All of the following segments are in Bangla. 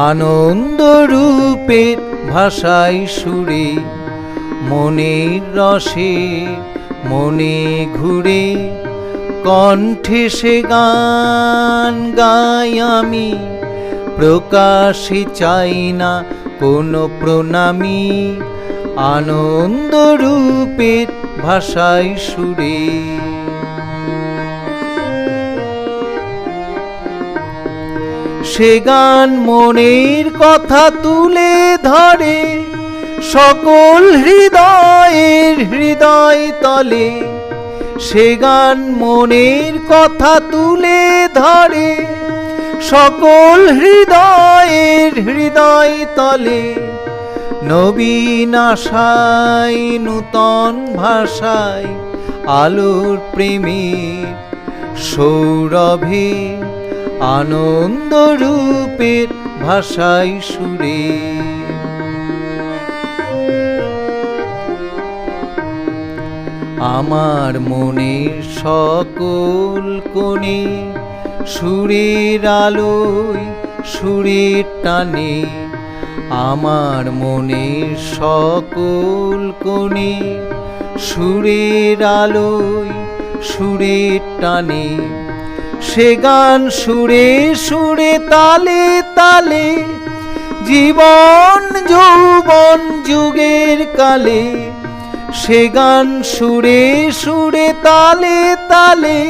আনন্দ রূপের ভাষায় সুরে মনের রসে মনে ঘুরে কণ্ঠে সে গান গাই আমি প্রকাশে চাই না কোনো প্রণামী আনন্দ রূপের ভাষায় সুরে সে গান মনের কথা তুলে ধরে সকল হৃদয়ের হৃদয় তলে সে গান মনের কথা তুলে ধরে সকল হৃদয়ের হৃদয় তলে নবীন আশায় নূতন ভাষায় আলোর প্রেমের সৌরভে আনন্দ রূপের ভাষায় সুরে আমার মনের সকল কোণে সুরের আলোয় সুরের টানে আমার মনের সকল কোণে সুরের আলোয় সুরের টানে সে গান সুরে সুরে তালে তালে জীবন যৌবন যুগের কালে সে গান সুরে সুরে তালে তালে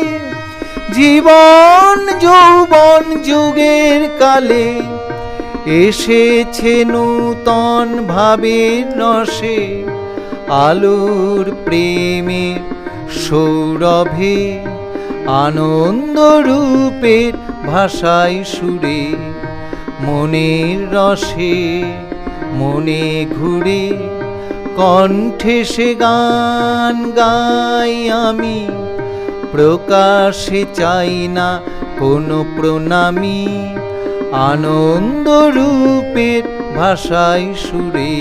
জীবন যৌবন যুগের কালে এসেছে নূতন ভাবের রসে আলোর প্রেমের সৌরভে আনন্দ রূপের ভাষায় সুরে মনের রসে মনে ঘুরে কণ্ঠে সে গান গাই আমি প্রকাশে চাই না কোনো প্রণামী আনন্দ রূপের ভাষায় সুরে।